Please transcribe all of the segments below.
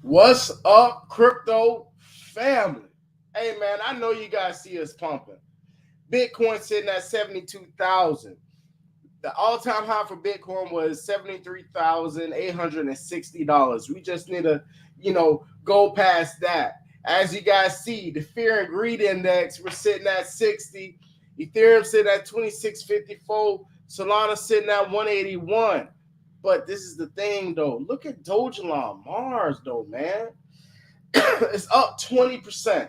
What's up, crypto family? Hey man, I know you guys see us pumping. Bitcoin sitting at 72,000. The all-time high for Bitcoin was $73,860. We just need to, go past that. As you guys see, the fear and greed index, we're sitting at 60. Ethereum sitting at 2654. Solana sitting at 181. But this is the thing, though. Look at Dogelon Mars, though, man. It's up 20%.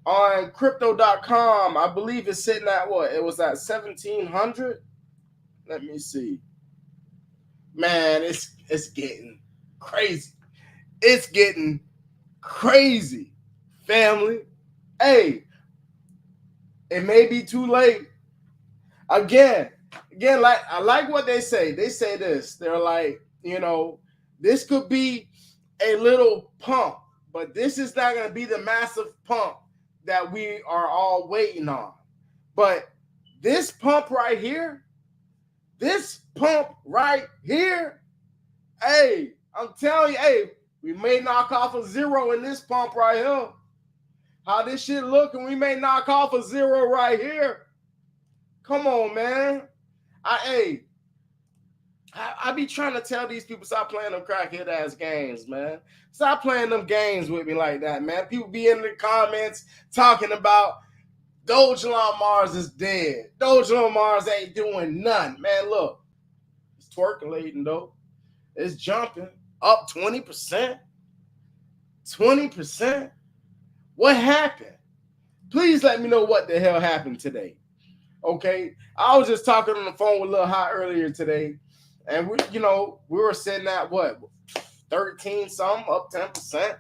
On crypto.com, I believe it's sitting at what? It was at 1,700. Let me see. Man, it's getting crazy. It's getting crazy, family. Hey, it may be too late. Again, like I like what they say. They say this. They're like, this could be a little pump, but this is not going to be the massive pump that we are all waiting on. But this pump right here, hey, I'm telling you, hey, we may knock off a zero in this pump right here. How this shit looking, we may knock off a zero right here. Come on, man. I be trying to tell these people, stop playing them crackhead ass games, man. Stop playing them games with me like that, man. People be in the comments talking about Dogelon Mars is dead. Dogelon Mars ain't doing nothing. Man, look. It's twerculating, though. It's jumping up 20%. 20%? What happened? Please let me know what the hell happened today. Okay? I was just talking on the phone with Lil Hot earlier today. And we were sitting at what? 13 something, up 10%.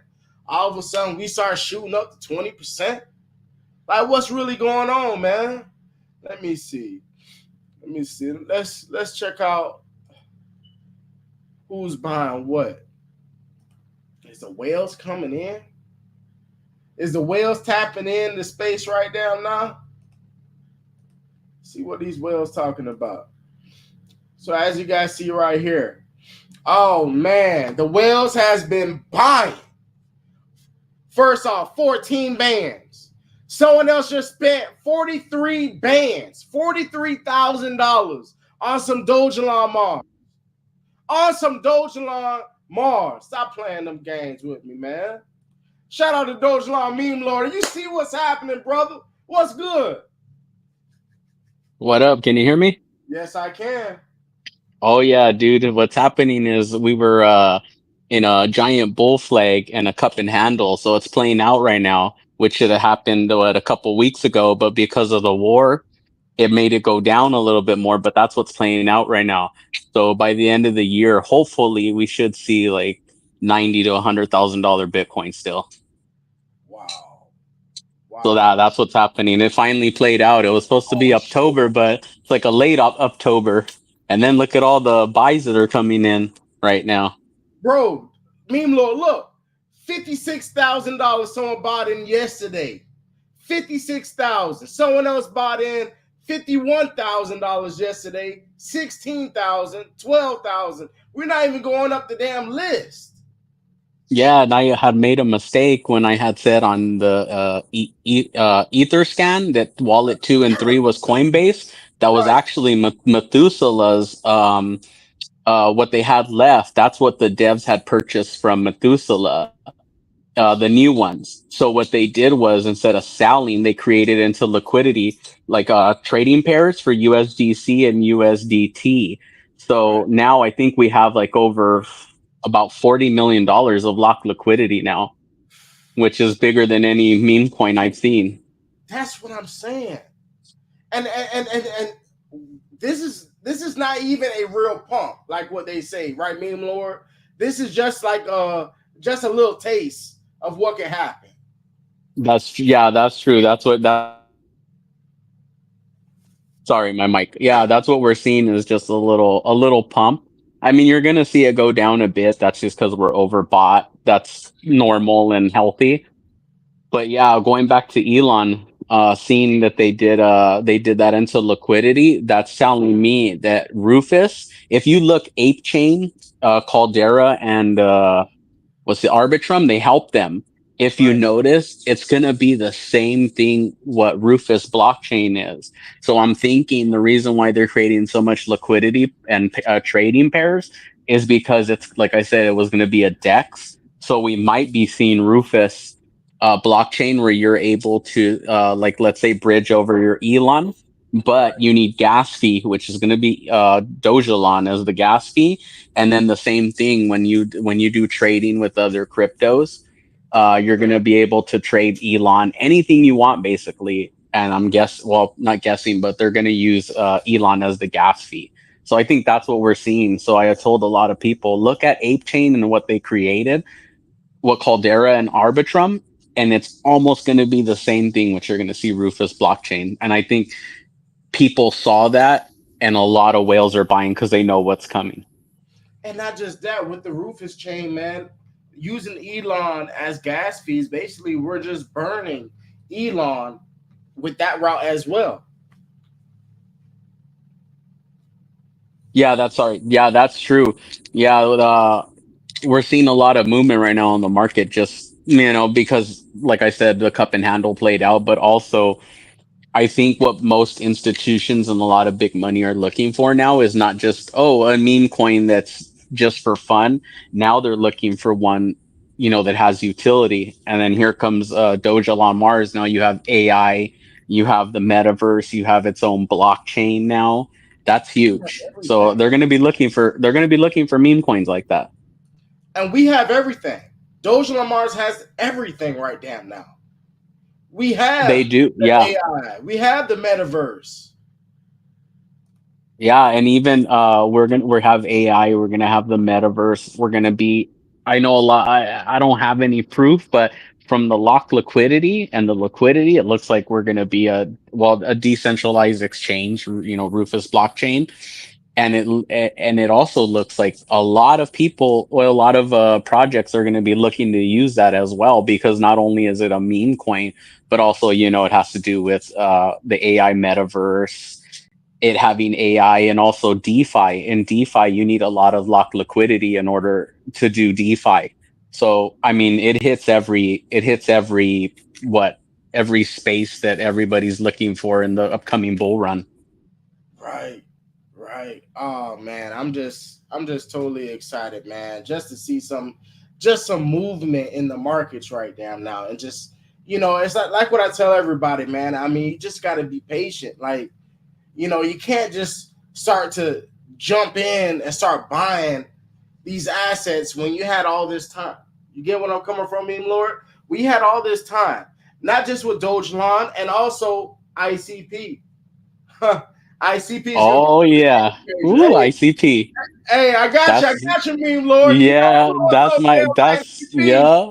All of a sudden, we start shooting up to 20%. Like, what's really going on, man? Let me see. Let's check out who's buying what. Is the whales coming in? Is the whales tapping in the space right now? See what these whales talking about. So as you guys see right here, oh man, the whales has been buying. First off, 14 bands. Someone else just spent 43 bands, $43,000 on some Dogelon Mars. Stop playing them games with me, man. Shout out to Dogelon Meme Lord. You see what's happening, brother? What's good? What up? Can you hear me? Yes, I can. Oh yeah, dude. What's happening is we were in a giant bull flag and a cup and handle, so it's playing out right now, which should have happened a couple weeks ago, but because of the war, it made it go down a little bit more. But that's what's playing out right now. So by the end of the year, hopefully, we should see like 90 to $100,000 Bitcoin still. Wow. So Wow. that's what's happening. It finally played out. It was supposed to be Oh shit. October, but it's like a late October. And then look at all the buys that are coming in right now. Bro, Meme Lord, look. $56,000 someone bought in yesterday. 56,000. Someone else bought in $51,000 yesterday. 16,000, 12,000. We're not even going up the damn list. Yeah, and I had made a mistake when I had said on the Etherscan that wallet 2 and 3 was Coinbase. That was Right. actually Methuselah's what they had left. That's what the devs had purchased from Methuselah. The new ones. So what they did was instead of selling, they created into liquidity like trading pairs for USDC and USDT. So Right. now I think we have like over about $40 million of locked liquidity now, which is bigger than any meme coin I've seen. That's what I'm saying. And this is not even a real pump, like what they say, right, Meme Lord? This is just like just a little taste of what can happen. That's true. That's what that. Sorry, my mic. Yeah, that's what we're seeing is just a little pump. I mean, you're gonna see it go down a bit. That's just because we're overbought. That's normal and healthy. But yeah, going back to Elon, seeing that they did that into liquidity, that's telling me that Rufus, if you look Ape Chain, Caldera, and what's the Arbitrum? They help them. If you Right. notice, it's going to be the same thing what Rufus blockchain is. So I'm thinking the reason why they're creating so much liquidity and trading pairs is because it's like I said, it was going to be a DEX. So we might be seeing Rufus blockchain where you're able to, like, let's say, bridge over your Elon, Right. but you need gas fee, which is going to be Dogelon as the gas fee, and then the same thing when you do trading with other cryptos, you're going to be able to trade Elon anything you want basically. And well, not guessing, but they're going to use Elon as the gas fee. So I think that's what we're seeing. So I have told a lot of people, look at Ape Chain and what they created, what Caldera and Arbitrum, and it's almost going to be the same thing, which you're going to see Rufus blockchain. And I think people saw that, and a lot of whales are buying because they know what's coming. And not just that, with the Rufus chain, man, using Elon as gas fees, basically we're just burning Elon with that route as well. Yeah, that's sorry. Yeah, that's true. Yeah, we're seeing a lot of movement right now on the market, just because, like I said, the cup and handle played out, but also I think what most institutions and a lot of big money are looking for now is not just, oh, a meme coin that's just for fun. Now they're looking for one, that has utility. And then here comes Doja on Mars. Now you have AI, you have the metaverse, you have its own blockchain now. That's huge. So Everything. they're going to be looking for meme coins like that. And we have everything. Dogelon Mars has everything right damn now. We They have do. the Yeah. AI. We have the metaverse. Yeah, and even we have AI, we're gonna have the metaverse, we're gonna be I know a lot I don't have any proof, but from the lock liquidity and the liquidity, it looks like we're gonna be a decentralized exchange, Rufus blockchain. And it also looks like a lot of people, well, a lot of projects are gonna be looking to use that as well, because not only is it a meme coin, but also, it has to do with the AI metaverse, it having AI, and also DeFi. In DeFi, you need a lot of locked liquidity in order to do DeFi. So, I mean, it hits every what every space that everybody's looking for in the upcoming bull run. Right. Right. Oh man, I'm just totally excited, man. Just to see some movement in the markets right now. And just it's like what I tell everybody, man. I mean, you just gotta be patient. Like, you can't just start to jump in and start buying these assets when you had all this time. You get what I'm coming from, Meme Lord? We had all this time, not just with Dogelon and also ICP. ICP is gonna be Oh yeah. crazy. Ooh, ICP. Hey, I That's got you, Meme Lord. You know yeah, that's what's my up, that's ICP? yeah.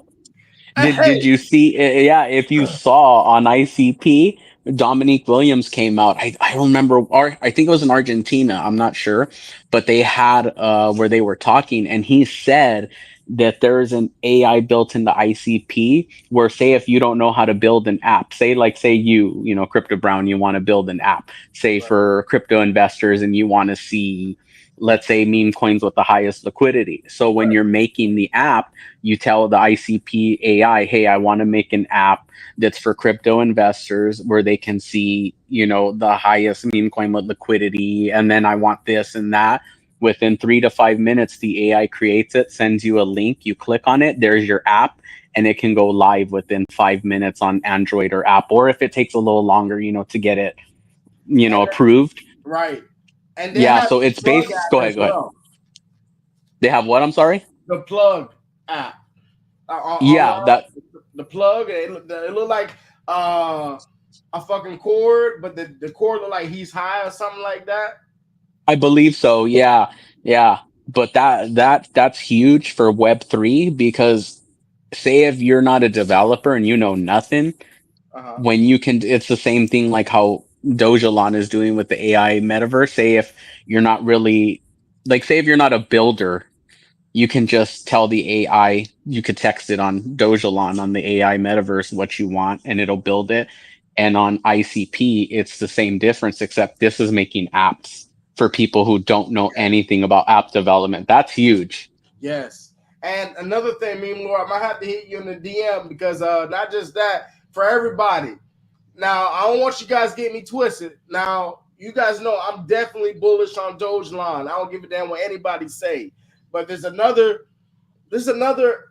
Did Hey, you see? Yeah, if you saw on ICP, Dominique Williams came out. I don't remember, or I think it was in Argentina. I'm not sure, but they had where they were talking, and he said that there is an AI built into ICP where, say, if you don't know how to build an app, say Crypto Brown, you want to build an app, say right, for crypto investors, and you want to see, let's say, meme coins with the highest liquidity. So when right, you're making the app, you tell the ICP AI, hey, I want to make an app that's for crypto investors where they can see, the highest meme coin with liquidity. And then I want this and that. Within 3 to 5 minutes, the AI creates it, sends you a link, you click on it, there's your app, and it can go live within 5 minutes on Android or Apple. Or if it takes a little longer, to get it, and, approved. right. And they Yeah, have so the it's plug based. Go app ahead, as go ahead. well. They have what? I'm sorry. The plug app Yeah, online. that The plug. It look like uh, a fucking cord, but the cord look like he's high or something like that. I believe so. Yeah, yeah. But that's huge for Web3, because say if you're not a developer and you know nothing, Uh huh. when you can, it's the same thing like how Dogelon is doing with the AI metaverse. Say if you're not really, like, say if you're not a builder, you can just tell the AI, you could text it on Dogelon on the AI metaverse what you want, and it'll build it. And on ICP, it's the same difference, except this is making apps for people who don't know anything about app development. That's huge. Yes. And another thing, Meme Lord, I might have to hit you in the DM because not just that, for everybody. Now, I don't want you guys getting me twisted. Now, you guys know I'm definitely bullish on Dogelon. I don't give a damn what anybody say. But there's another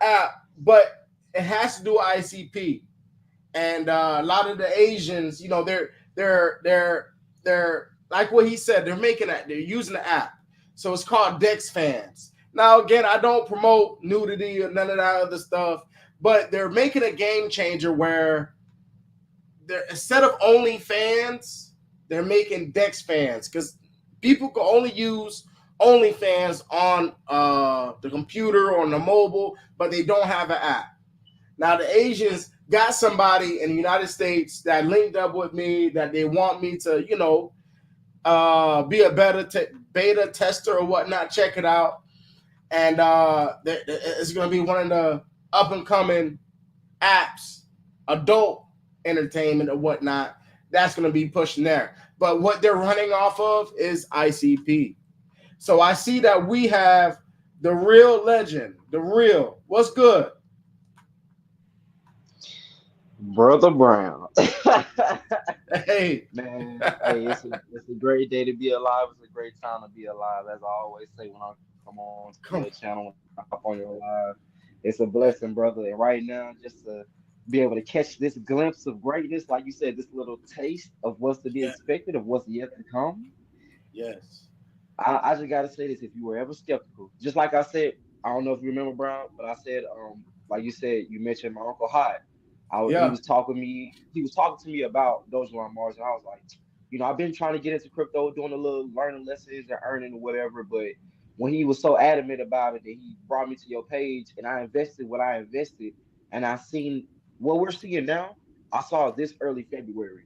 app, but it has to do with ICP. And a lot of the Asians, they're like what he said. They're making that. They're using the app, so it's called Dex Fans. Now, again, I don't promote nudity or none of that other stuff, but they're making a game changer where they're instead of OnlyFans, they're making Dex Fans because people can only use OnlyFans on the computer or on the mobile, but they don't have an app. Now the Asians got somebody in the United States that linked up with me that they want me to, be a beta tester or whatnot. Check it out, and it's going to be one of the up and coming apps, adult entertainment or whatnot. That's going to be pushing there. But what they're running off of is ICP. So I see that we have the real legend, the real. What's good? Brother Brown. Hey, Man, hey, it's a great day to be alive. It's a great time to be alive. As I always say when I come on to your come. channel, when I hop on your live, it's a blessing, brother. And right now, just to be able to catch this glimpse of greatness, like you said, this little taste of what's to be Yeah. expected, of what's yet to come. Yes. I just gotta say this: if you were ever skeptical, just like I said, I don't know if you remember Brown, but I said, like you said, you mentioned my uncle Hot. He Yeah. was talking me, he was talking to me about Dogelon Mars, and I was like, I've been trying to get into crypto, doing a little learning lessons and earning or whatever, but when he was so adamant about it that he brought me to your page, and I invested what I invested, and I seen what we're seeing now. I saw it this early February.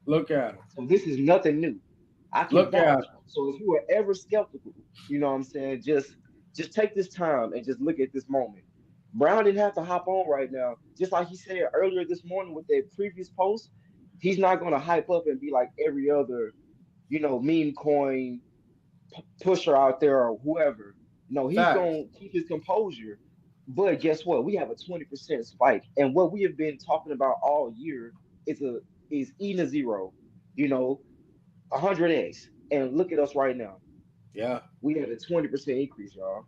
Look at him. So this is nothing new. I can Look at him. vouch. So if you were ever skeptical, you know what I'm saying, just take this time and just look at this moment. Brown didn't have to hop on right now. Just like he said earlier this morning with that previous post, he's not gonna hype up and be like every other, meme coin pusher out there or whoever. No, he's Facts. gonna keep his composure. But guess what? We have a 20% spike. And what we have been talking about all year is a is eating a zero. You know, 100x, and look at us right now. Yeah. We had a 20% increase, y'all.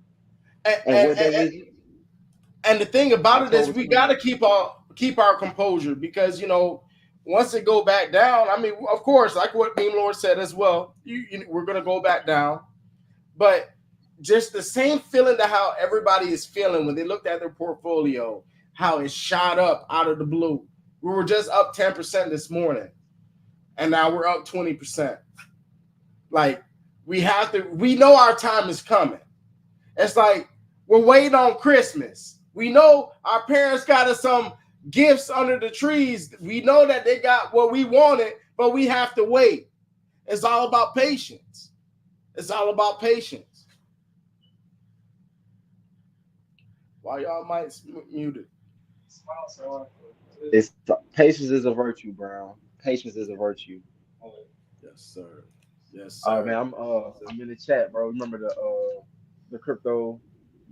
And, And and, what day and, is it? and the thing about it is October we got to 28th. keep our composure because once it go back down, I mean, of course, like what Meme Lord said as well, we're gonna go back down, but just the same feeling that how everybody is feeling when they looked at their portfolio, how it shot up out of the blue. We were just up 10% this morning, and now we're up 20%. Like we know our time is coming. It's like we're waiting on Christmas. We know our parents got us some gifts under the trees. We know that they got what we wanted, but we have to wait. It's all about patience. It's all about patience. Why y'all might muted? It's patience is a virtue, Brown. Patience is a virtue. Yes, sir. Yes, Oh man, sir. I'm in the chat, bro. Remember the crypto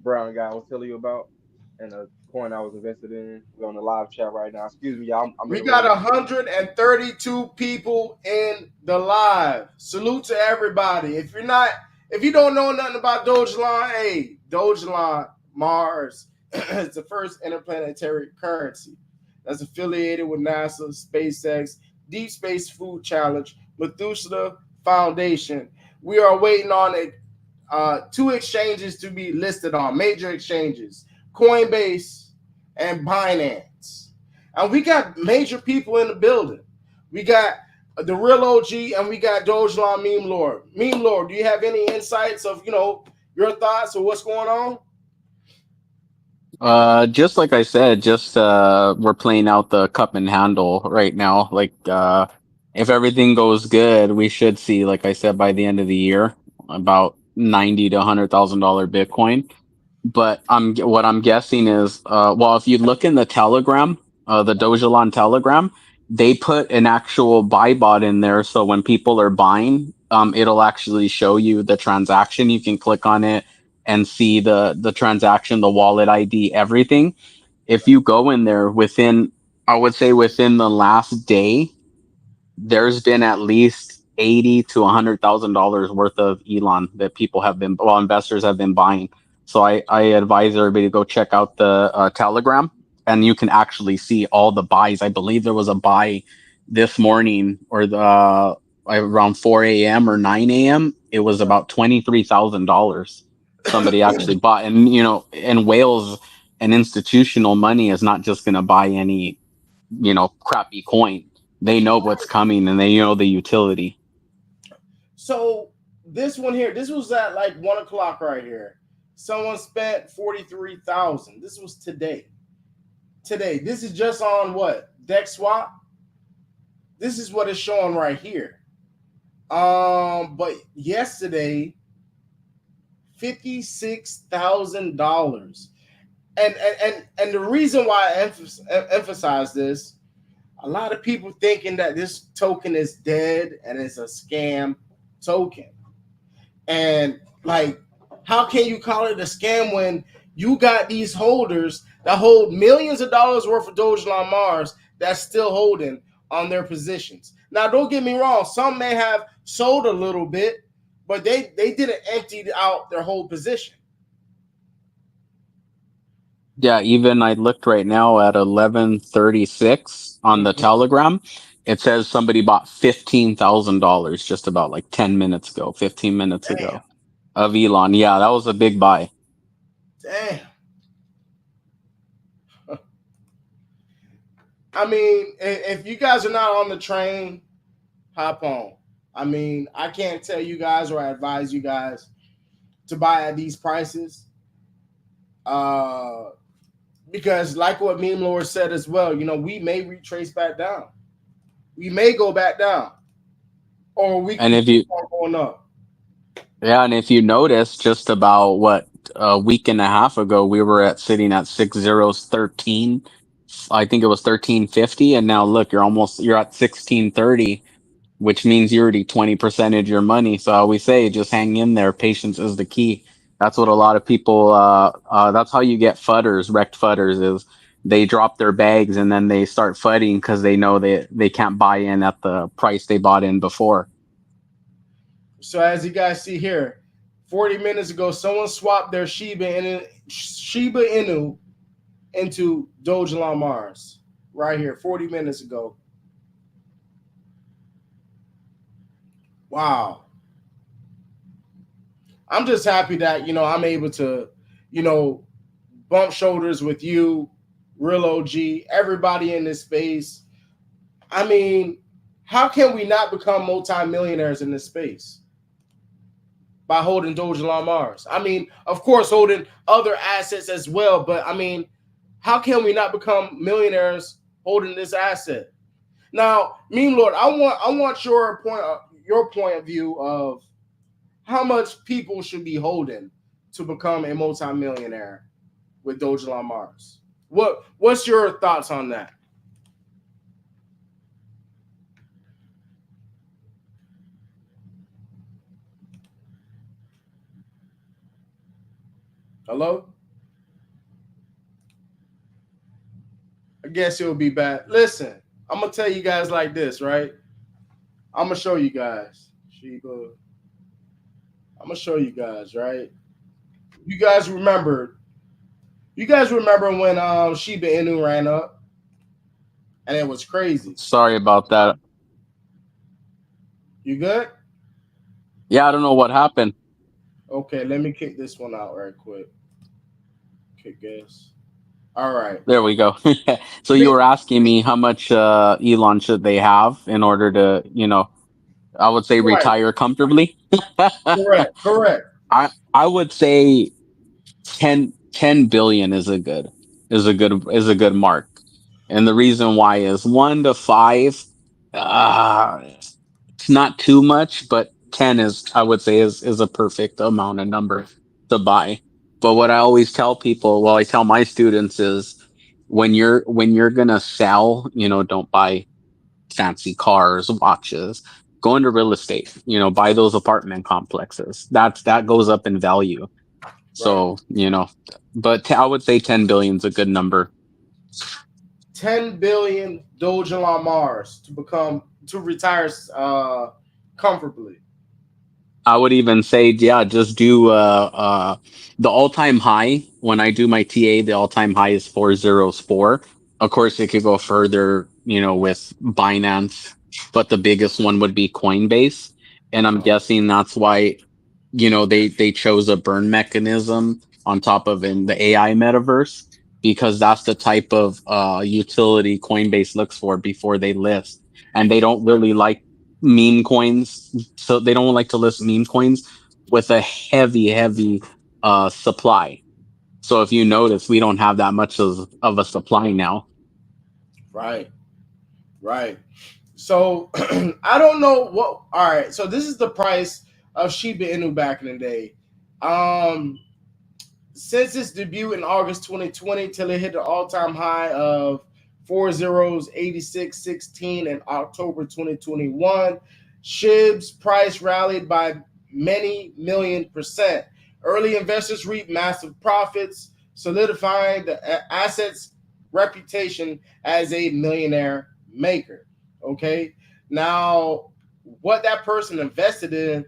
Brown guy I was telling you about, and the coin I was invested in. We're on the live chat right now. Excuse me, y'all. I'm in We the got room. 132 people in the live. Salute to everybody. If you don't know nothing about Dogelon, hey, Dogelon Mars is the first interplanetary currency that's affiliated with NASA, SpaceX, Deep Space Food Challenge, Methuselah Foundation. We are waiting on two exchanges to be listed on major exchanges: Coinbase and Binance. And we got major people in the building. We got the real OG, and we got Dogelon Meme Lord. Meme Lord, do you have any insights of your thoughts of what's going on? Just like I said, just we're playing out the cup and handle right now. Like if everything goes good, we should see, like I said, by the end of the year, about 90 to $100,000 Bitcoin. But what I'm guessing is, well, if you look in the Telegram, the Dogelon Telegram, they put an actual buy bot in there, so when people are buying, it'll actually show you the transaction. You can click on it, and see the transaction, the wallet ID, everything. If you go in there within, I would say within the last day, there's been at least 80 to $100,000 worth of Elon that people have been, well, investors have been buying. So I advise everybody to go check out the Telegram, and you can actually see all the buys. I believe there was a buy this morning or the around 4 a.m. or 9 a.m. It was about $23,000. Somebody actually bought, and in Wales, an institutional money is not just going to buy any crappy coin. They know what's coming, and they know the utility. So this one here, this was at like 1 o'clock right here. Someone spent 43,000. This was today. Today. This is just on what? Dex Swap. This is what it's showing right here. But yesterday, $56,000. And the reason why I emphasize this, a lot of people thinking that this token is dead and it's a scam token. And like, how can you call it a scam when you got these holders that hold millions of dollars worth of Dogelon Mars that's still holding on their positions? Now, don't get me wrong. Some may have sold a little bit, but they didn't empty out their whole position. Yeah, even I looked right now at 11:36 on the Telegram. It says somebody bought $15,000 just about like 10 minutes ago, 15 minutes Damn. ago of Elon. Yeah, that was a big buy. Damn. I mean, if you guys are not on the train, hop on. I mean, I can't tell you guys or advise you guys to buy at these prices. Because like what Meme Lord said as well, we may retrace back down. We may go back down. Or we can keep on going up. Yeah, and if you notice, just about a week and a half ago, we were sitting at 6 zeros 13. I think it was 13.50, and now look, you're at 16.30, which means you're already 20% of your money. So I always say, just hang in there. Patience is the key. That's what a lot of people. That's how you get wrecked fudders. Is they drop their bags and then they start fudding because they know they can't buy in at the price they bought in before. So as you guys see here, 40 minutes ago, someone swapped their Shiba Inu into Dogelon Mars. Right here, 40 minutes ago. Wow. I'm just happy that, I'm able to, bump shoulders with you, Real OG, everybody in this space. I mean, how can we not become multimillionaires in this space? By holding Dogelon Mars. I mean, of course, holding other assets as well, but I mean, how can we not become millionaires holding this asset? Now, Meme Lord, I want your point of view of how much people should be holding to become a multimillionaire with Dogelon Mars. What's your thoughts on that? Hello? I guess it'll be bad. Listen, I'm going to tell you guys like this, right? I'm going to show you guys. Shiba. I'm going to show you guys, right? You guys remember when Shiba Inu ran up? And it was crazy. Sorry about that. You good? Yeah, I don't know what happened. Okay, let me kick this one out right quick. Kick gas. All right. There we go. So you were asking me how much Elon should they have in order to, I would say retire comfortably. Correct. I would say 10 billion is a good mark. And the reason why is 1 to 5, it's not too much, but 10 I would say is a perfect amount of number to buy. But what I always tell people, well, I tell my students is when you're gonna sell, don't buy fancy cars, watches. Go into real estate, buy those apartment complexes. That goes up in value. Right. So, but I would say 10 billion is a good number. 10 billion Dogelon Mars to retire comfortably. I would even say, yeah, just do the all time high. When I do my TA, the all time high is 404. Of course, it could go further, with Binance, but the biggest one would be Coinbase. And I'm Oh, guessing that's why, they chose a burn mechanism on top of in the AI metaverse, because that's the type of utility Coinbase looks for before they list. And they don't really like meme coins, so they don't like to list meme coins with a heavy supply. So if you notice, we don't have that much of a supply now. right, right. So I don't know what. All right. So this is the price of Shiba Inu back in the day. Um, since its debut in August 2020 till it hit the all-time high of 86.16 in October 2021, SHIB's price rallied by many million percent. Early investors reaped massive profits, solidifying the asset's reputation as a millionaire maker. Okay, now what that person invested in,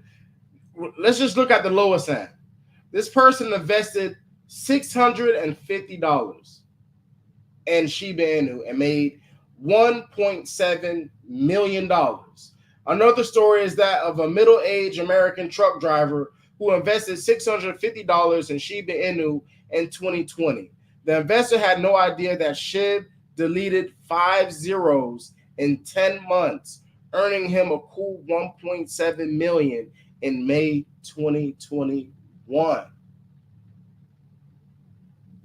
let's just look at the lowest end. This person invested $650 in Shiba Inu and made $1.7 million. Another story is that of a middle-aged American truck driver who invested $650 in Shiba Inu in 2020. The investor had no idea that SHIB deleted 5 zeros in 10 months, earning him a cool 1.7 million in May 2021.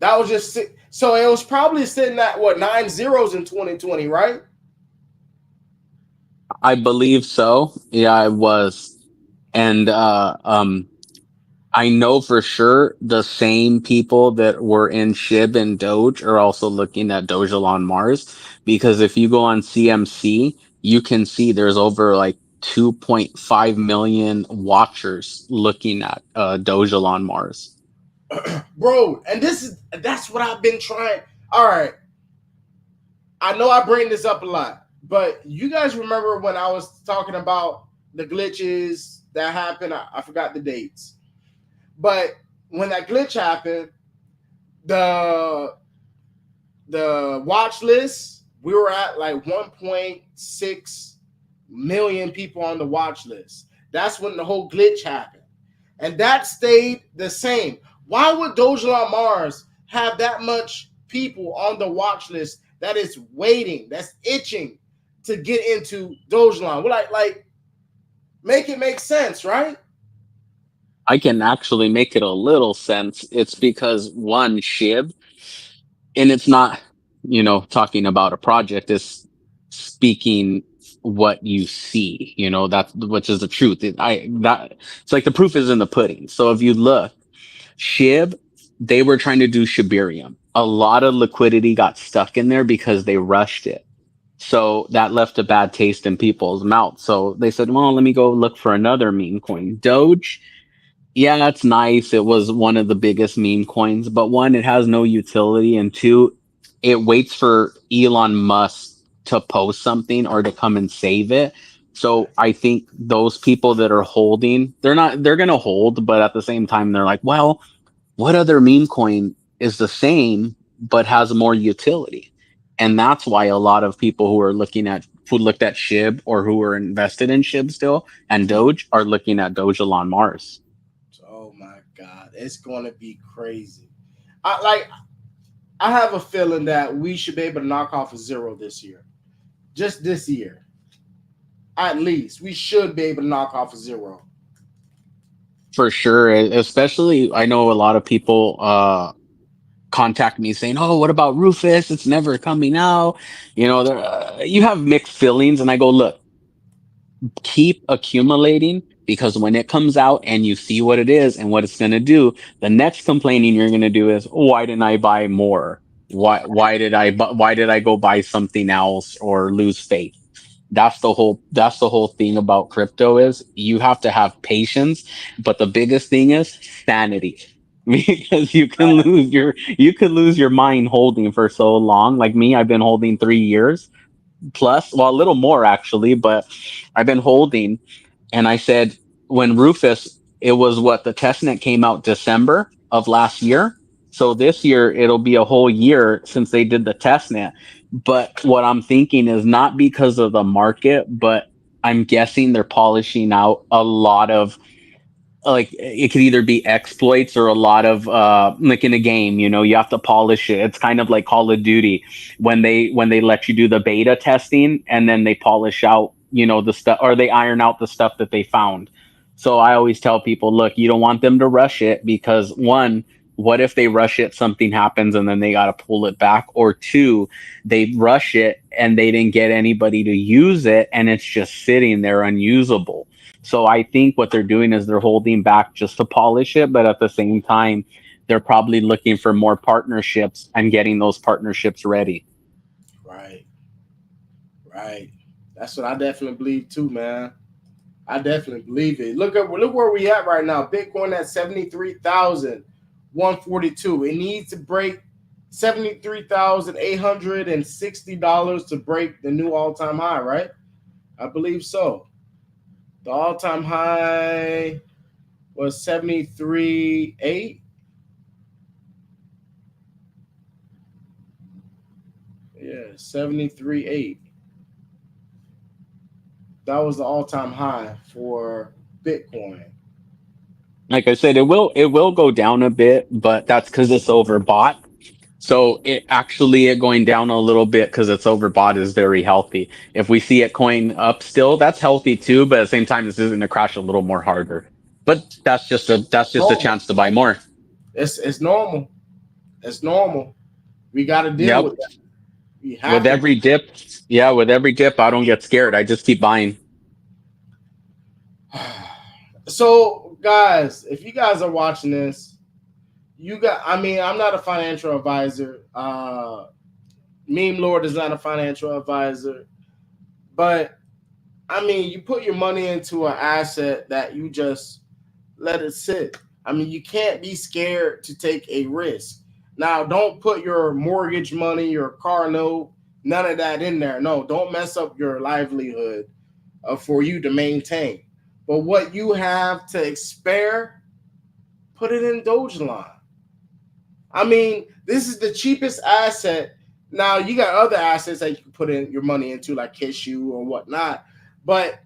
That was just so it was probably sitting at what 9 zeros in 2020, right? I believe so. Yeah, it was. And I know for sure the same people that were in SHIB and Doge are also looking at Dogelon Mars, because if you go on CMC, you can see there's over like 2.5 million watchers looking at Dogelon Mars. Bro, and that's what I've been trying. All right, I know I bring this up a lot, but you guys remember when I was talking about the glitches that happened? I forgot the dates, but when that glitch happened, the the watch list, we were at like 1.6 million people on the watch list. That's when the whole glitch happened. And that stayed the same. Why would Dogelon Mars have that much people on the watch list that is waiting, that's itching to get into Dogelon? We're like make it make sense, right? I can actually make it a little sense. It's because one, SHIB, and it's not, talking about a project, is speaking what you see, that which is the truth. It's like the proof is in the pudding. So if you look, SHIB, they were trying to do Shibarium. A lot of liquidity got stuck in there because they rushed it. So that left a bad taste in people's mouths. So they said, well, let me go look for another meme coin. Doge, yeah, that's nice. It was one of the biggest meme coins, but one, it has no utility, and two, it waits for Elon Musk to post something or to come and save it. So I think those people that are holding, they're going to hold, but at the same time, they're like, well, what other meme coin is the same but has more utility? And that's why a lot of people who looked at SHIB or who are invested in SHIB still and Doge are looking at Dogelon Mars. Oh my god, it's gonna be crazy. I have a feeling that we should be able to knock off a zero this year. Just this year. At least. We should be able to knock off a zero. For sure, especially I know a lot of people contact me saying, "Oh, what about Rufus? It's never coming out." You have mixed feelings, and I go, "Look, keep accumulating, because when it comes out and you see what it is and what it's going to do, the next complaining you're going to do is, oh, why didn't I buy more? Why did I go buy something else or lose faith?" That's the whole thing about crypto, is you have to have patience, but the biggest thing is sanity. because you can Right. lose your mind holding for so long. Like me, I've been holding 3 years plus, well, a little more actually, but I've been holding. And I said, when Rufus, it was what the testnet came out December of last year. So this year it'll be a whole year since they did the testnet. But what I'm thinking is not because of the market, but I'm guessing they're polishing out a lot of, like, it could either be exploits or a lot of like in a game, you have to polish it. It's kind of like Call of Duty when they let you do the beta testing and then they polish out, the stuff, or they iron out the stuff that they found. So I always tell people, look, you don't want them to rush it, because one, what if they rush it, something happens, and then they got to pull it back? Or two, they rush it and they didn't get anybody to use it and it's just sitting there unusable. So I think what they're doing is they're holding back just to polish it, but at the same time, they're probably looking for more partnerships and getting those partnerships ready. Right. Right. That's what I definitely believe too, man. I definitely believe it. Look where we at right now. Bitcoin at 73,142. It needs to break $73,860 to break the new all-time high, right? I believe so. The all-time high was 73.8. Yeah, 73.8. That was the all-time high for Bitcoin. Like I said, it will go down a bit, but that's because it's overbought. So it going down a little bit because it's overbought is very healthy. If we see it going up still, that's healthy too. But at the same time, this is going to crash a little more harder. But that's just a Normal. chance to buy more. It's normal. It's normal. We got to deal Yep. with that. We With have to. every dip, yeah, with every dip, I don't get scared. I just keep buying. So, guys, if you guys are watching this, I mean, I'm not a financial advisor. Meme Lord is not a financial advisor. But, I mean, you put your money into an asset that you just let it sit. I mean, you can't be scared to take a risk. Now, don't put your mortgage money, your car note, none of that in there. No, don't mess up your livelihood for you to maintain. But what you have to spare, put it in Dogelon. I mean, this is the cheapest asset. Now, you got other assets that you can put in your money into, like Kishu or whatnot. But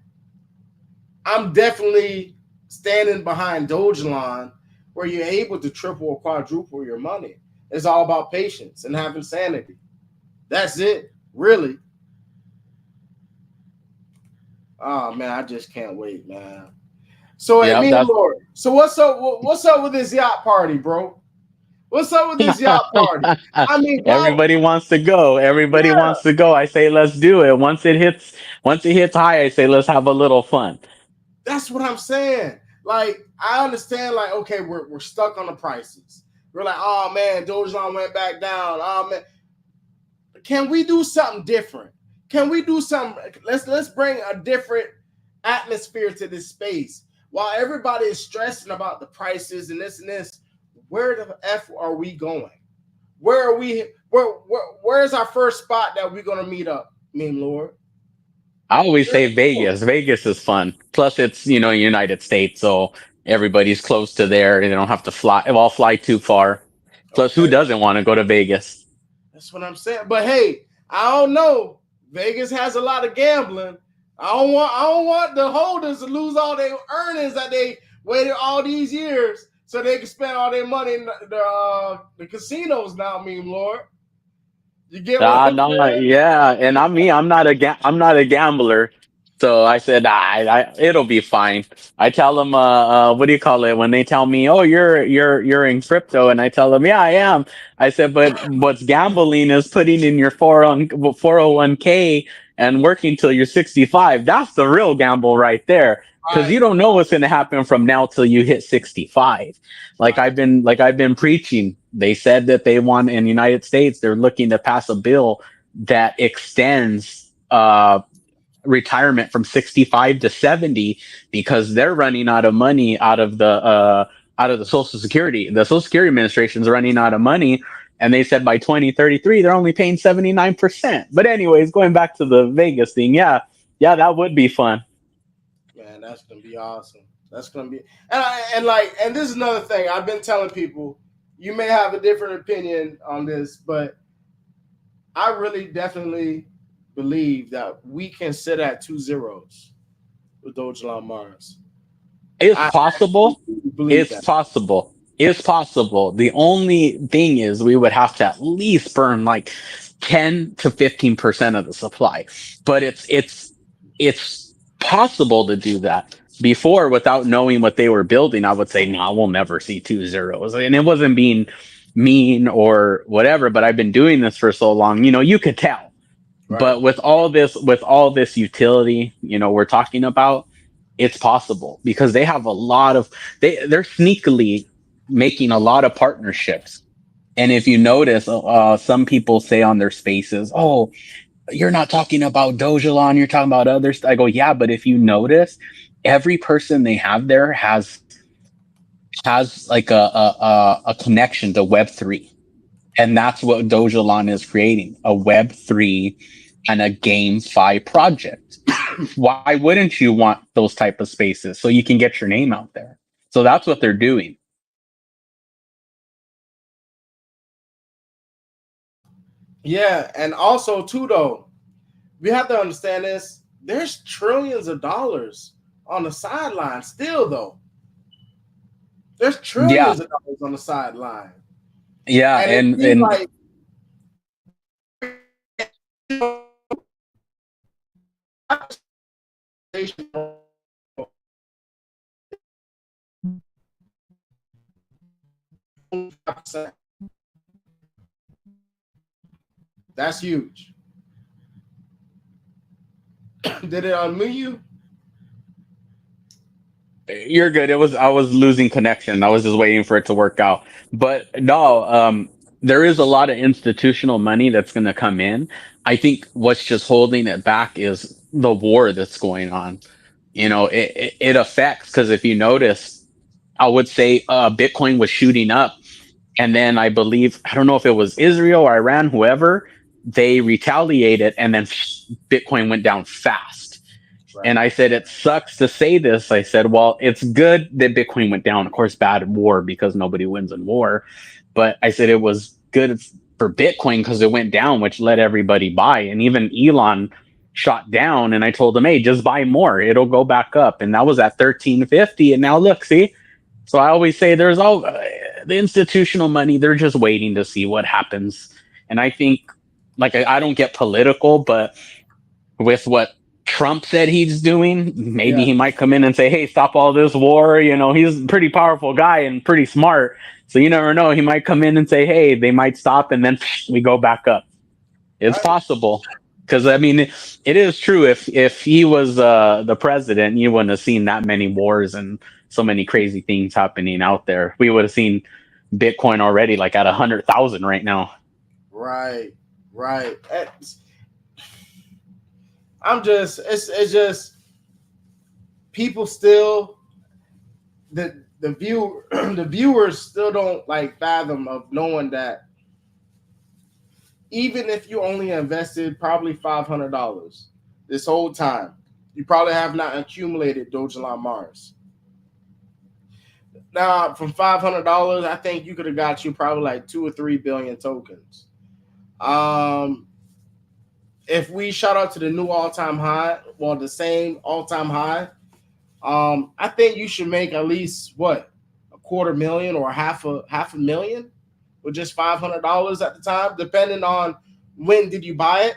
I'm definitely standing behind Dogelon, where you're able to triple or quadruple your money. It's all about patience and having sanity. That's it, really. Oh man, I just can't wait, man. So, I Yeah, mean, that's Lord. So what's up? What's up with this yacht party, bro? What's up with this yacht party? I mean, why? everybody wants to go. Everybody Yeah, wants to go. I say let's do it. Once it hits high, I say let's have a little fun. that's what I'm saying. Like, I understand. Like, okay, we're stuck on the prices. We're like, oh man, Dogecoin went back down. Oh man, can we do something different? Can we do something? Let's bring a different atmosphere to this space. While everybody is stressing about the prices and this, where the f are we going? Where are we? Where's our first spot that we're gonna meet up, Meme Lord? I always Where's say it going? Vegas. Vegas is fun. Plus, it's United States, so everybody's close to there. They don't have to fly. Well, fly too far. Plus, who Okay, doesn't want to go to Vegas? that's what I'm saying. But hey, I don't know. Vegas has a lot of gambling. I don't want the holders to lose all their earnings that they waited all these years so they can spend all their money in the casinos now, Meme Lord. You get what I'm No, saying? yeah, and I'm not a gambler, so I said, it'll be fine. I tell them, what do you call it when they tell me, oh, you're in crypto, and I tell them, yeah, I am. I said, but what's gambling is putting in your 401k and working till you're 65. That's the real gamble right there, because Right, you don't know what's going to happen from now till you hit 65. like right, I've been like I've been preaching. They said that they want in the United States, they're looking to pass a bill that extends retirement from 65 to 70 because they're running out of money out of the out of the Social Security. The Social Security Administration's running out of money, and they said by 2033 they're only paying 79%. But anyways, going back to the Vegas thing, yeah, that would be fun. Man, that's gonna be awesome. That's gonna be and this is another thing I've been telling people. You may have a different opinion on this, but I really definitely believe that we can sit at 2 zeros with Dogelon Mars. It's I possible. believe It's that. possible. It's possible. The only thing is we would have to at least burn like 10 to 15% of the supply. But it's possible to do that. Before, without knowing what they were building, I would say, no, we'll never see 2 zeros. And it wasn't being mean or whatever, but I've been doing this for so long, you could tell. Right. But with all this utility, we're talking about, it's possible because they have a lot of they're sneakily making a lot of partnerships. And if you notice, some people say on their spaces, "Oh, you're not talking about Dogelon, you're talking about others." I go, "Yeah, but if you notice, every person they have there has like a connection to Web3, and that's what Dogelon is creating, a Web3 and a GameFi project. Why wouldn't you want those type of spaces so you can get your name out there? So that's what they're doing. Yeah, and also too though, we have to understand this. There's trillions of dollars on the sideline still though. There's Yeah, trillions of dollars on the sideline. yeah, And it and seems and like that's huge. Did it unmute you? you're good. I was losing connection. I was just waiting for it to work out. But no, there is a lot of institutional money that's going to come in. I think what's just holding it back is the war that's going on. It affects, because if you notice, I would say Bitcoin was shooting up. And then I believe, I don't know if it was Israel or Iran, whoever, they retaliated, and then Bitcoin went down fast. Right. And I said, it sucks to say this. I said, well, it's good that Bitcoin went down. Of course, bad in war because nobody wins in war. But I said it was good for Bitcoin because it went down, which let everybody buy. And even Elon shot down, and I told him, hey, just buy more. It'll go back up. And that was at 1350. And now look, see? So I always say there's all the institutional money. They're just waiting to see what happens. And I think, like, I don't get political, but with what Trump said he's doing, maybe Yeah. he might come in and say, hey, stop all this war. He's a pretty powerful guy and pretty smart. So you never know. He might come in and say, hey, they might stop, and then we go back up. It's Right. possible. Because I mean, it is true. If he was the president, you wouldn't have seen that many wars and so many crazy things happening out there. We would have seen Bitcoin already like at 100,000 right now. Right. Right. It's just people still the viewers still don't like fathom of knowing that even if you only invested probably $500 this whole time, you probably have not accumulated Dogelon Mars. Now, from $500, I think you could have got you probably like 2 or 3 billion tokens. Um, if we shout out to the new all-time high, well, the same all-time high, I think you should make at least what, a quarter million or half a million with just $500 at the time, depending on when did you buy it.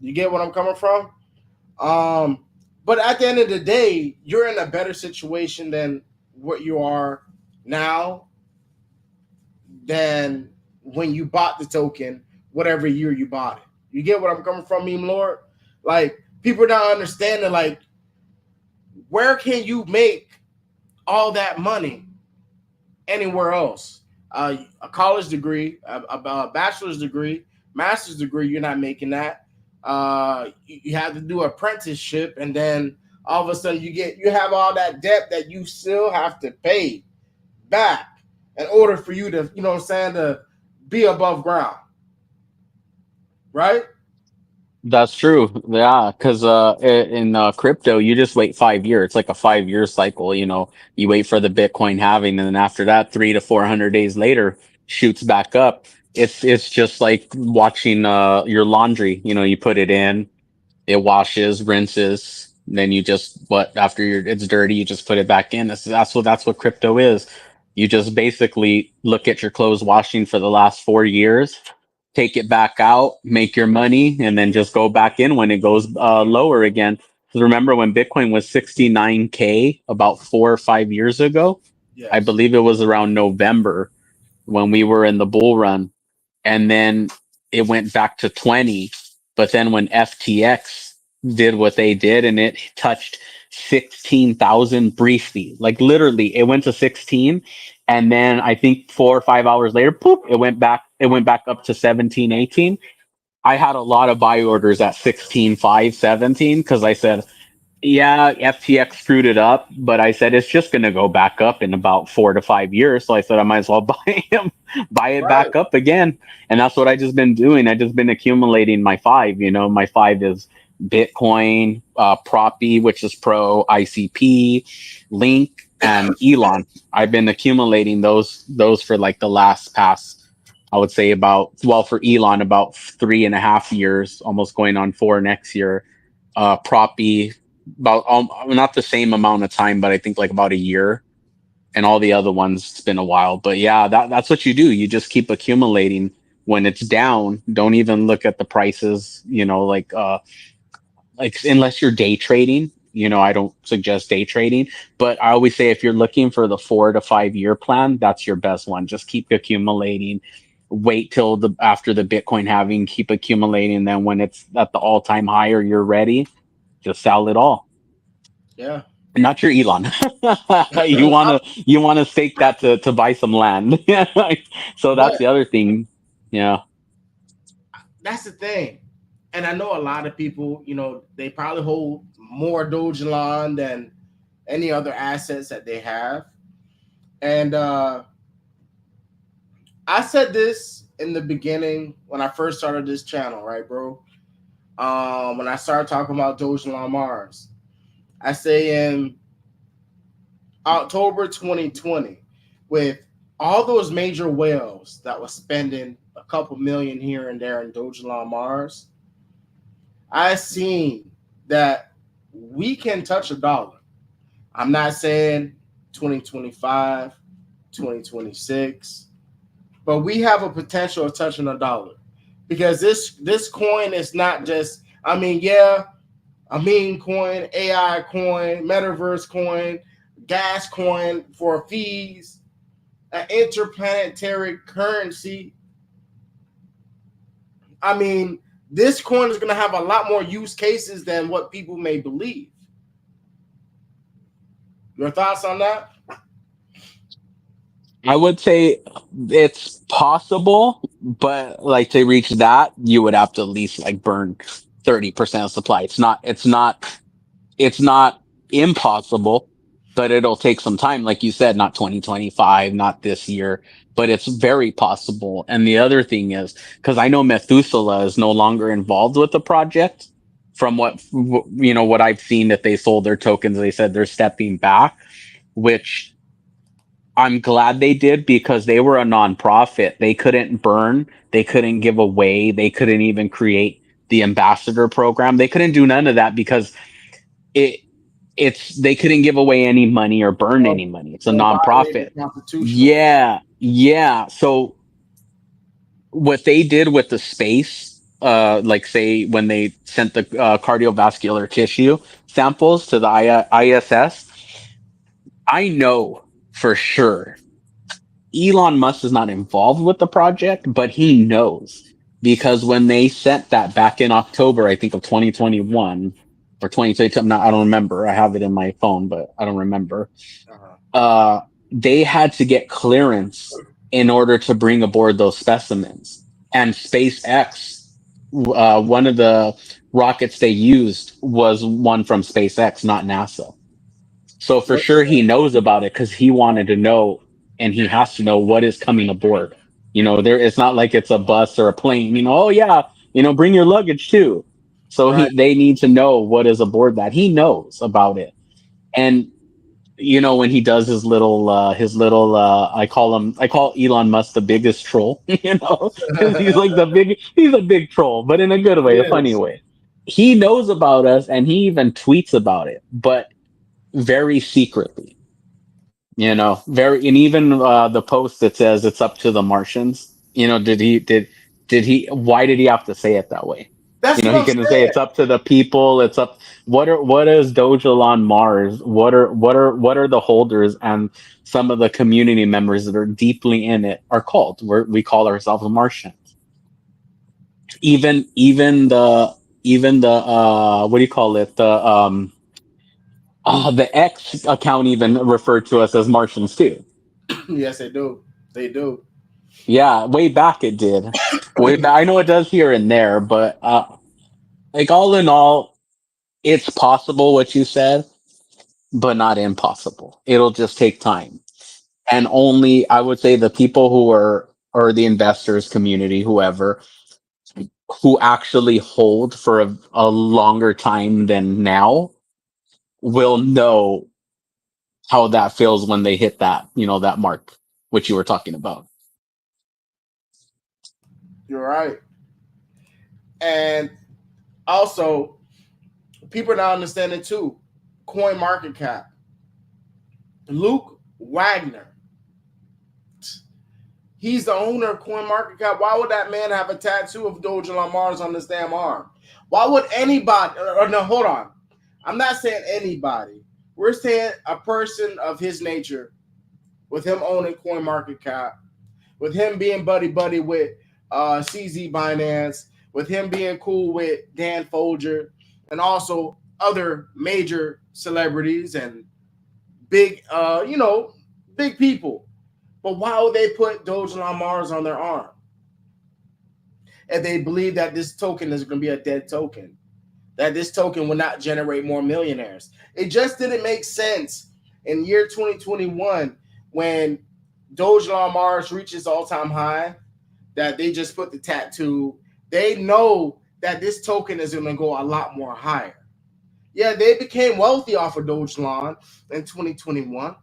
You get what I'm coming from? But at the end of the day, you're in a better situation than what you are now than when you bought the token, whatever year you bought it. You get what I'm coming from, Meme Lord? Like, people are not understanding, like, where can you make all that money anywhere else? A college degree, a bachelor's degree, master's degree, you're not making that. You have to do an apprenticeship, and then all of a sudden you have all that debt that you still have to pay. back in order for you to, you know what I'm saying, to be above ground, right? That's true. Yeah, because in crypto, you just wait 5 years. It's like a 5 year cycle. You wait for the Bitcoin halving, and then after that, 300 to 400 days later, shoots back up. It's just like watching your laundry. You put it in, it washes, rinses, then you just what after it's dirty, you just put it back in. That's what crypto is. You just basically look at your clothes washing for the last 4 years, take it back out, make your money, and then just go back in when it goes lower again. 'Cause remember when Bitcoin was 69K about 4 or 5 years ago? I Yes. believe it was around November when we were in the bull run, and then it went back to 20. But then when FTX did what they did and it touched 16,000 briefly, like literally it went to 16, and then I think 4 or 5 hours later, poop, it went back up to 17, 18. I had a lot of buy orders at 16.5, 17 because I said, yeah, FTX screwed it up, but I said it's just going to go back up in about 4 to 5 years. So I said I might as well buy him, buy it Right. back up again, and that's what I just been doing. I just been accumulating my five. My five is Bitcoin, Propi, which is Pro, ICP, Link, and Elon. I've been accumulating those for like the last past. I would say about well for Elon about 3.5 years, almost going on 4 next year. Propi about not the same amount of time, but I think like about a year. And all the other ones, it's been a while. But yeah, that's what you do. You just keep accumulating. When it's down, don't even look at the prices. Like unless you're day trading. I don't suggest day trading. But I always say if you're looking for the 4 to 5 year plan, that's your best one. Just keep accumulating. Wait till the after the Bitcoin halving, keep accumulating. Then when it's at the all time high or you're ready, just sell it all. Yeah. Not your Elon. You wanna stake that to buy some land. So that's But the other thing. Yeah. that's the thing. And I know a lot of people, they probably hold more Dogelon than any other assets that they have. And I said this in the beginning when I first started this channel, right, bro? When I started talking about Dogelon Mars, I say in October 2020, with all those major whales that was spending a couple million here and there in Dogelon Mars, I seen that we can touch $1. I'm not saying 2025, 2026, but we have a potential of touching $1 because this coin is not just. I mean, yeah, a meme coin, AI coin, metaverse coin, gas coin for fees, an interplanetary currency. I mean, this coin is going to have a lot more use cases than what people may believe. Your thoughts on that? I would say it's possible, but like to reach that, you would have to at least like burn 30% of supply. It's not impossible, but it'll take some time. Like you said, not 2025, not this year, but it's very possible. And the other thing is, because I know Methuselah is no longer involved with the project. From what I've seen, that they sold their tokens, they said they're stepping back, which I'm glad they did because they were a nonprofit. They couldn't burn, they couldn't give away, they couldn't even create the ambassador program. They couldn't do none of that because it it's they couldn't give away any money or burn Or, any money. It's a or violate the nonprofit. Constitution? Yeah, yeah. So what they did with the space, like say when they sent the cardiovascular tissue samples to the ISS, I know for sure Elon Musk is not involved with the project, but he knows because when they sent that back in October, I think of 2021 or 2022, I don't remember. I have it in my phone, but I don't remember. Uh-huh. Uh, they had to get clearance in order to bring aboard those specimens. And SpaceX, one of the rockets they used was one from SpaceX, not NASA. So for What, sure he knows about it because he wanted to know. and he has to know what is coming aboard. There it's not like it's a bus or a plane. Oh yeah, bring your luggage too. So Right. they need to know what is aboard that. He knows about it. And when he does I call Elon Musk the biggest troll, because he's a big troll, but in a good way, a funny Yes. way. He knows about us and he even tweets about it, but very secretly. Very, and even the post that says it's up to the Martians. Why did he have to say it that way? That's what He I'm couldn't say saying. it's up to the people. It's up. What is Dogelon Mars? What are the holders and some of the community members that are deeply in it are called? We call ourselves Martians. Even the what do you call it? The X account even referred to us as Martians too. Yes, they do. They do. Yeah, way back it did. Way back. I know it does here and there, but like all in all, it's possible what you said, but not impossible. It'll just take time. And only I would say the people who are or the investors community, whoever, who actually hold for a longer time than now will know how that feels when they hit that mark, which you were talking about. You're right. And also, people are not understanding too. Coin market cap. Luke Wagner. He's the owner of Coin Market Cap. Why would that man have a tattoo of Dogelon Mars on his damn arm? Why would anybody? No, hold on. I'm not saying anybody. We're saying a person of his nature, with him owning Coin Market Cap, with him being buddy buddy with CZ Binance, with him being cool with Dan Folger, and also other major celebrities and big, big people. But why would they put Dogelon Mars on their arm? And they believe that this token is going to be a dead token, that this token will not generate more millionaires. It just didn't make sense in year 2021 when Dogelon Mars reaches all-time high that they just put the tattoo. They know that this token is going to go a lot more higher. Yeah, they became wealthy off of Dogelon in 2021.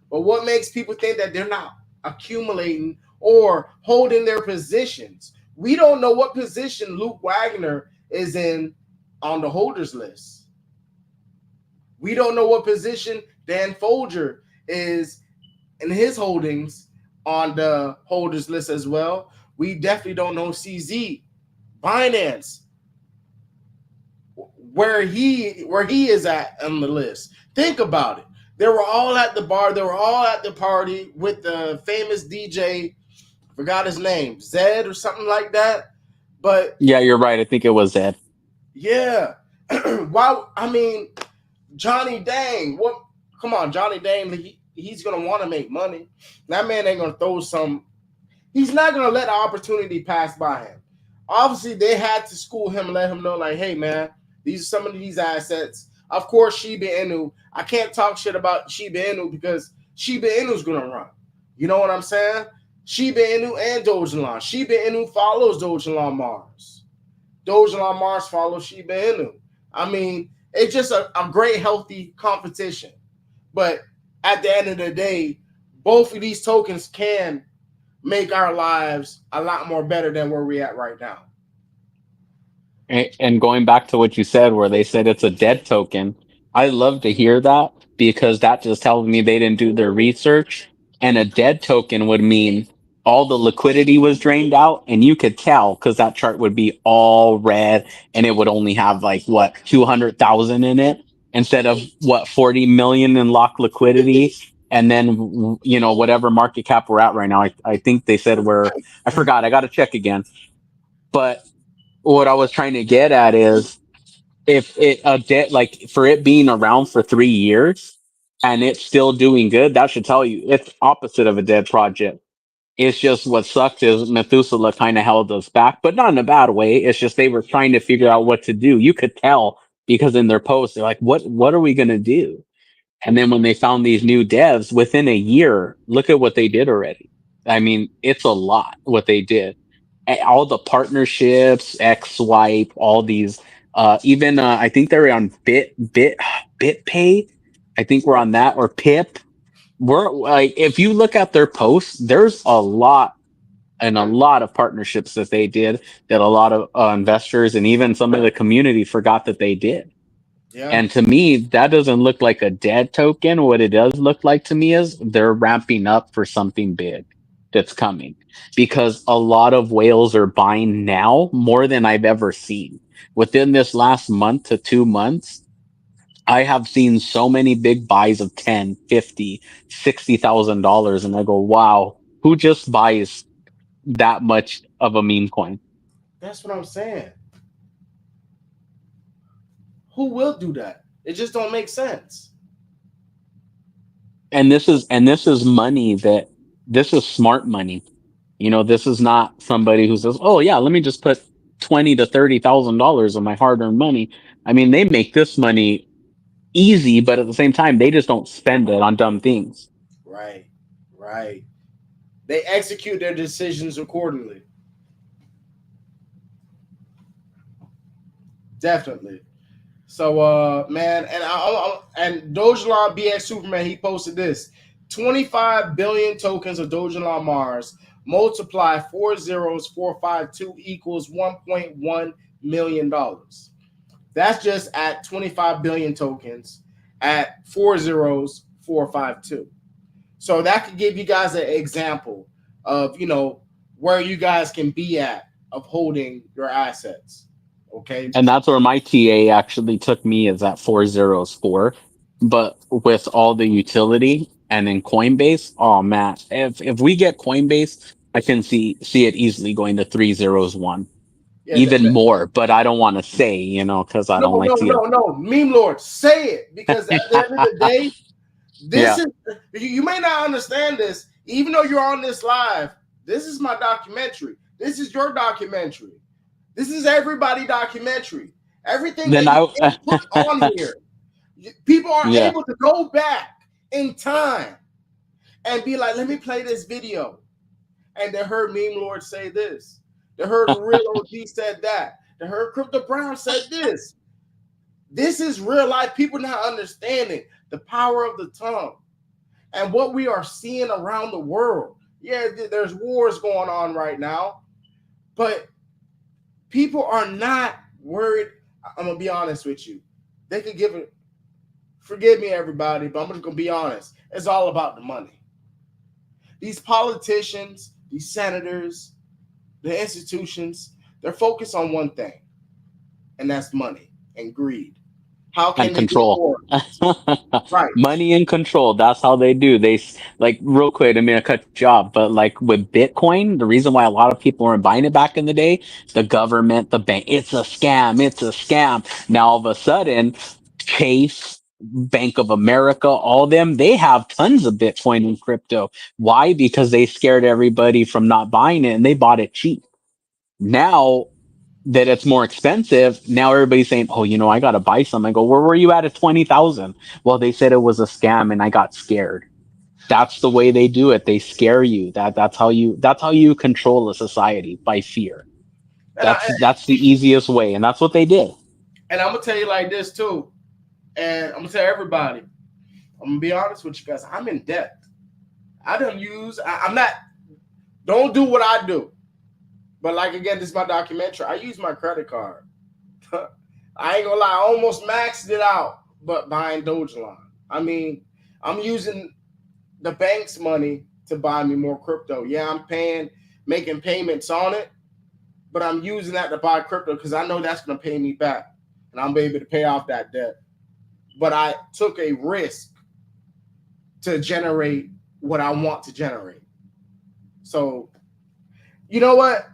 But what makes people think that they're not accumulating or holding their positions? We don't know what position Luke Wagner is in on the holders list. We don't know what position Dan Folger is in his holdings on the holders list as well. We definitely don't know CZ, Binance, where he is at on the list. Think about it. They were all at the bar. They were all at the party with the famous DJ. Forgot his name, Zed or something like that. But Yeah, you're right. I think it was Ed. yeah, why? I mean, Johnny Dang. What? Come on, Johnny Dang. He's gonna want to make money. That man ain't gonna throw some. He's not gonna let the opportunity pass by him. Obviously, they had to school him and let him know, like, hey, man, these are some of these assets. Of course, Shiba Inu. I can't talk shit about Shiba Inu because Shiba Inu's gonna run. You know what I'm saying? Shiba Inu and Dogelon. Shiba Inu follows Dogelon Mars. Dogelon Mars follows Shiba Inu. I mean, it's just a great, healthy competition. But at the end of the day, both of these tokens can make our lives a lot more better than where we're at right now. And going back to what you said, where they said it's a dead token, I love to hear that because that just tells me they didn't do their research. And a dead token would mean all the liquidity was drained out, and you could tell because that chart would be all red, and it would only have like what 200,000 in it instead of what 40 million in locked liquidity. And then whatever market cap we're at right now, I think they said I forgot. I got to check again, but what I was trying to get at is if it a debt like for it being around for 3 years and it's still doing good, that should tell you it's opposite of a dead project. It's just what sucked is Methuselah kind of held us back, but not in a bad way. It's just they were trying to figure out what to do. You could tell because in their posts they're like, "What are we gonna do?" And then when they found these new devs within a year, look at what they did already. I mean, it's a lot what they did. All the partnerships, X Swipe, all these, even I think they're on BitPay. I think we're on that, or Pip. We're like, if you look at their posts, there's a lot and a lot of partnerships that they did that a lot of investors and even some of the community forgot that they did. Yeah, And to me, that doesn't look like a dead token. What it does look like to me is they're ramping up for something big that's coming, because a lot of whales are buying now more than I've ever seen. Within this last month to 2 months, I have seen so many big buys of 10, 50, $60,000. And I go, wow, who just buys that much of a meme coin? that's what I'm saying. Who will do that? It just don't make sense. And this is money that this is smart money. This is not somebody who says, "Oh yeah, let me just put 20 to 30,000 dollars of my hard-earned money." I mean, they make this money easy, but at the same time, they just don't spend it on dumb things. Right, right. They execute their decisions accordingly. Definitely. So, man, and Dogelon BX Superman, he posted this: 25 billion tokens of Dogelon Mars multiply four zeros 452 equals $1.1 million. That's just at 25 billion tokens at four zeros 452. So that could give you guys an example of where you guys can be at of holding your assets. Okay. And that's where my TA actually took me, is at 404. But with all the utility and in Coinbase, oh man, if we get Coinbase, I can see it easily going to 301, Yeah. even more. But I don't want to say, because I No, don't like no, to no, no. Meme Lord, say it, because at the end of the day, this yeah. is you may not understand this, even though you're on this live. This is my documentary. This is your documentary. This is everybody documentary. Everything Then that you I, input on here, people are yeah. able to go back in time and be like, let me play this video. And they heard Meme Lord say this. They heard Real OG said that. They heard Crypto Brown said this. This is real life. People not understanding the power of the tongue and what we are seeing around the world. Yeah, there's wars going on right now, but people are not worried. I'm going to be honest with you. They could give it, forgive me, everybody, but I'm just going to be honest. It's all about the money. These politicians, these senators, the institutions, they're focused on one thing, and that's money and greed. How And can they get control. more? Right. Money and control. That's how they do. Like, real quick, I mean, I cut you off, but like with Bitcoin, the reason why a lot of people weren't buying it back in the day, the government, the bank, it's a scam. It's a scam. Now all of a sudden, Chase, Bank of America, all them, they have tons of Bitcoin and crypto. Why? Because they scared everybody from not buying it and they bought it cheap. Now that it's more expensive, now everybody's saying, "Oh, I got to buy some." I go, "Where were you at 20,000?" Well, they said it was a scam, and I got scared. That's the way they do it. They scare you. That's how you control a society, by fear. And I That's the easiest way, and that's what they did. and I'm gonna tell you like this too, and I'm gonna tell everybody. I'm gonna be honest with you guys. I'm in debt. I don't use. I'm not. Don't do what I do. But like again, this is my documentary. I use my credit card. I ain't gonna lie. I almost maxed it out, but buying Dogelon. I mean, I'm using the bank's money to buy me more crypto. Yeah, I'm making payments on it, but I'm using that to buy crypto because I know that's gonna pay me back, and I'm able to pay off that debt. But I took a risk to generate what I want to generate. So, you know what?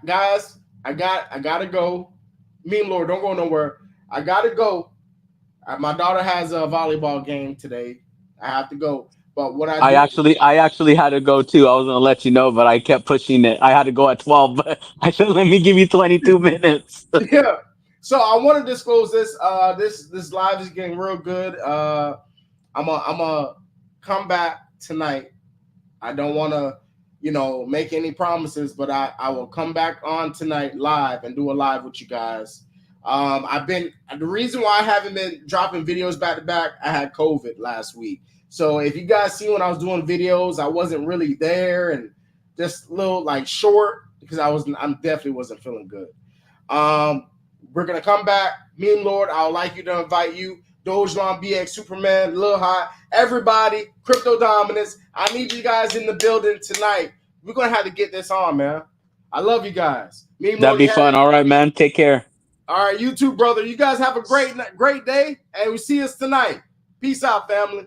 Guys, I gotta go. Meme Lord, don't go nowhere. I gotta go. My daughter has a volleyball game today. I have to go. But what I I do, actually, I actually had to go too. I was gonna let you know, but I kept pushing it. I had to go at 12, but I said, "Let me give you 22 minutes." yeah. So I want to disclose this. This live is getting real good. I'm a come back tonight. I don't want to, make any promises, but I will come back on tonight live and do a live with you guys. The reason why I haven't been dropping videos back to back, I had COVID last week. So if you guys see when I was doing videos, I wasn't really there and just a little like short because I definitely wasn't feeling good. We're gonna come back. Meme Lord, I would like you to invite you. Dogelon, BX, Superman, Lil Hot, everybody, Crypto Dominance. I need you guys in the building tonight. We're gonna have to get this on, man. I love you guys. Meme That'd Lord, be fun. All right, man. Take care. all right, you too, brother. You guys have a great day, and we see us tonight. Peace out, family.